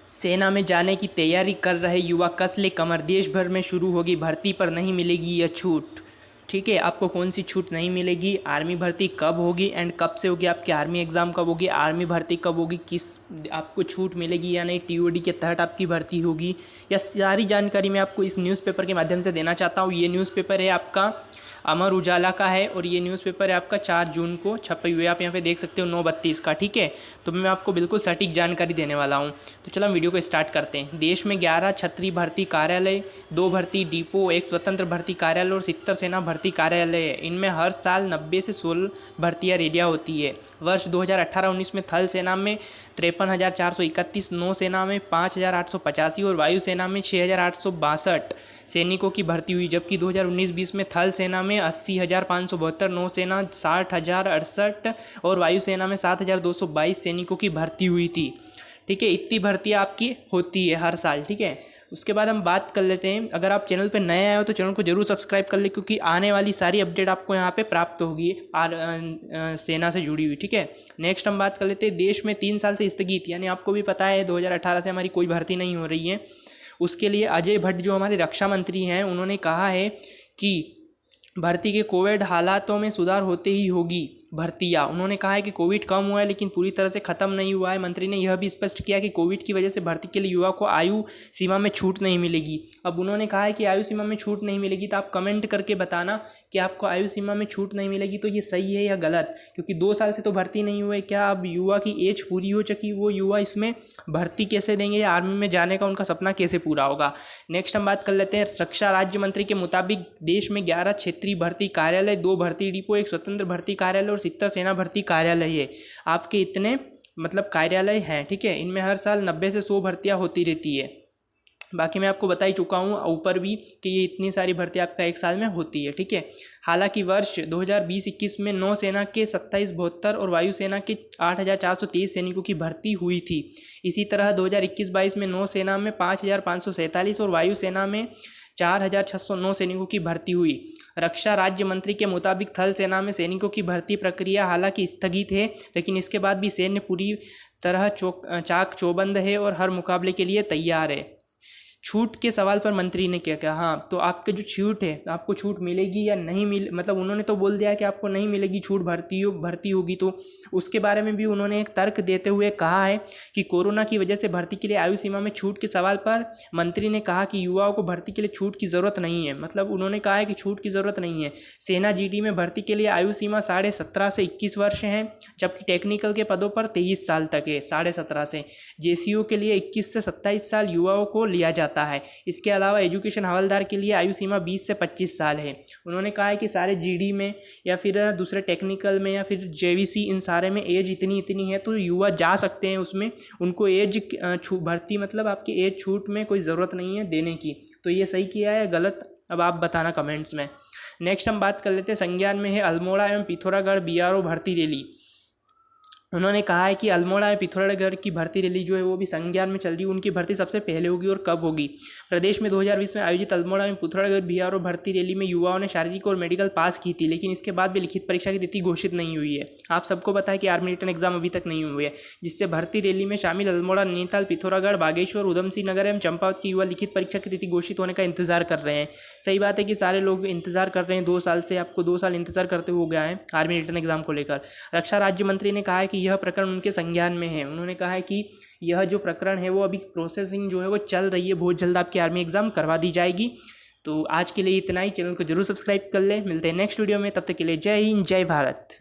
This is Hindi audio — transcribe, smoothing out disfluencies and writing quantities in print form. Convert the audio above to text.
सेना में जाने की तैयारी कर रहे युवा कस ले कमर, देश भर में शुरू होगी भर्ती पर नहीं मिलेगी यह छूट। ठीक है, आपको कौन सी छूट नहीं मिलेगी, आर्मी भर्ती कब होगी एंड कब से होगी, आपकी आर्मी एग्ज़ाम कब होगी, आर्मी भर्ती कब होगी, किस आपको छूट मिलेगी या नहीं, टीओडी के तहत आपकी भर्ती होगी, यह सारी जानकारी मैं आपको इस न्यूज़पेपर के माध्यम से देना चाहता हूँ। ये न्यूज़पेपर है आपका अमर उजाला का है और ये न्यूज़पेपर है आपका 4 जून को छपी हुई है, आप यहाँ पे देख सकते हो 9:32 का। ठीक है, तो मैं आपको बिल्कुल सटीक जानकारी देने वाला हूँ। तो चलो हम वीडियो को स्टार्ट करते हैं। देश में 11 क्षत्रिय भर्ती कार्यालय, 2 भर्ती डिपो, 1 स्वतंत्र भर्ती कार्यालय और 70 सेना भर्ती कार्यालय है। इनमें हर साल 90 से 16 भर्तियाँ रेडिया होती है। वर्ष 2018-19 में थल सेना में 53,431, नौ सेना में 5,885 और वायुसेना में 6,862 सैनिकों की भर्ती हुई, जबकि 2019-20 में थल सेना में 80,572, नौसेना 60,068 और वायुसेना में 7,222 सैनिकों की भर्ती हुई थी। ठीक है, इतनी भर्तियाँ आपकी होती है हर साल। ठीक है, उसके बाद हम बात कर लेते हैं, अगर आप चैनल पर नए आए हो तो चैनल को जरूर सब्सक्राइब कर ले, क्योंकि आने वाली सारी अपडेट आपको यहाँ पे प्राप्त होगी सेना से जुड़ी हुई। ठीक है, नेक्स्ट हम बात कर लेते हैं, देश में 3 साल से स्थगित, यानी आपको भी पता है 2018 से हमारी कोई भर्ती नहीं हो रही है। उसके लिए अजय भट्ट जो हमारे रक्षा मंत्री हैं, उन्होंने कहा है कि भर्ती के कोविड हालातों में सुधार होते ही होगी भर्तियाँ। उन्होंने कहा है कि कोविड कम हुआ है लेकिन पूरी तरह से ख़त्म नहीं हुआ है। मंत्री ने यह भी स्पष्ट किया कि कोविड की वजह से भर्ती के लिए युवा को आयु सीमा में छूट नहीं मिलेगी। अब उन्होंने कहा है कि आयु सीमा में छूट नहीं मिलेगी, तो आप कमेंट करके बताना कि आपको आयु सीमा में छूट नहीं मिलेगी तो ये सही है या गलत, क्योंकि 2 साल से तो भर्ती नहीं हुए। क्या अब युवा की एज पूरी हो चुकी, वो युवा इसमें भर्ती कैसे देंगे या आर्मी में जाने का उनका सपना कैसे पूरा होगा। नेक्स्ट हम बात कर लेते हैं, रक्षा राज्य मंत्री के मुताबिक देश में 11 क्षेत्रीय भर्ती कार्यालय, 2 भर्ती डिपो, 1 स्वतंत्र भर्ती कार्यालय और 70 सेना भर्ती कार्यालय है। आपके इतने मतलब कार्यालय हैं। ठीक है, इनमें हर साल 90 से 100 भर्तियाँ होती रहती है। बाकी मैं आपको बता ही चुका हूँ ऊपर भी कि ये इतनी सारी भर्ती आपका 1 साल में होती है। ठीक है, हालांकि वर्ष 2020-21 में नौसेना के 2772 और वायुसेना के 8,423 सैनिकों की भर्ती हुई थी। इसी तरह 2021-22 में नौसेना में 5,547 और वायुसेना में 4,609 सैनिकों की भर्ती हुई। रक्षा राज्य मंत्री के मुताबिक थल सेना में सैनिकों की भर्ती प्रक्रिया हालांकि स्थगित है, लेकिन इसके बाद भी सैन्य पूरी तरह चाक चौबंद है और हर मुकाबले के लिए तैयार है। छूट के सवाल पर मंत्री ने क्या कहा, हाँ, तो आपके जो छूट है, आपको छूट मिलेगी या नहीं मतलब उन्होंने तो बोल दिया कि आपको नहीं मिलेगी छूट, भर्ती होगी। तो उसके बारे में भी उन्होंने एक तर्क देते हुए कहा है कि कोरोना की वजह से भर्ती के लिए आयु सीमा में छूट के सवाल पर मंत्री ने कहा कि युवाओं को भर्ती के लिए छूट की ज़रूरत नहीं है। मतलब उन्होंने कहा है कि छूट की ज़रूरत नहीं है। सेना जीडी में भर्ती के लिए आयु सीमा 17.5 से 21 वर्ष है, जबकि टेक्निकल के पदों पर 23 साल तक है, 17.5 से। जेसीओ के लिए 21 से 27 साल युवाओं को लिया जाता है। इसके अलावा एजुकेशन हवलदार के लिए आयु सीमा 20 से 25 साल है। उन्होंने कहा है कि सारे जीडी में या फिर दूसरे टेक्निकल में या फिर जेवीसी, इन सारे में एज इतनी है, तो युवा जा सकते हैं उसमें। उनको एज भर्ती मतलब आपकी एज छूट में कोई ज़रूरत नहीं है देने की। तो ये सही किया है या गलत, अब आप बताना कमेंट्स में। नेक्स्ट हम बात कर लेते हैं, संज्ञान में है अल्मोड़ा एवं पिथौरागढ़ बीआरओ भर्ती रैली। उन्होंने कहा है कि अल्मोड़ा में पिथौरागढ़ की भर्ती रैली जो है वो भी संज्ञान में चल रही है। उनकी भर्ती सबसे पहले होगी और कब होगी। प्रदेश में 2020 में आयोजित अल्मोड़ा में पिथौरागढ़ बीआरओ भर्ती रैली में युवाओं ने शारीरिक और मेडिकल पास की थी, लेकिन इसके बाद भी लिखित परीक्षा की तिथि घोषित नहीं हुई है। आप सबको पता है कि आर्मी रिटर्न एग्जाम अभी तक नहीं हुए है, जिससे भर्ती रैली में शामिल अल्मोड़ा, नैनीताल, पिथौरागढ़, बागेश्वर, उधम सिंह नगर एवं चंपावत के युवा लिखित परीक्षा की तिथि घोषित होने का इंतजार कर रहे हैं। सही बात है कि सारे लोग इंतजार कर रहे हैं 2 साल से, आपको 2 साल इंतजार करते हो गया है आर्मी रिटर्न एग्जाम को लेकर। रक्षा राज्य मंत्री ने कहा है कि यह प्रकरण उनके संज्ञान में है। उन्होंने कहा है कि यह जो प्रकरण है वो अभी प्रोसेसिंग जो है वो चल रही है, बहुत जल्द आपकी आर्मी एग्जाम करवा दी जाएगी। तो आज के लिए इतना ही, चैनल को जरूर सब्सक्राइब कर ले। मिलते हैं नेक्स्ट वीडियो में, तब तक के लिए जय हिंद, जय भारत।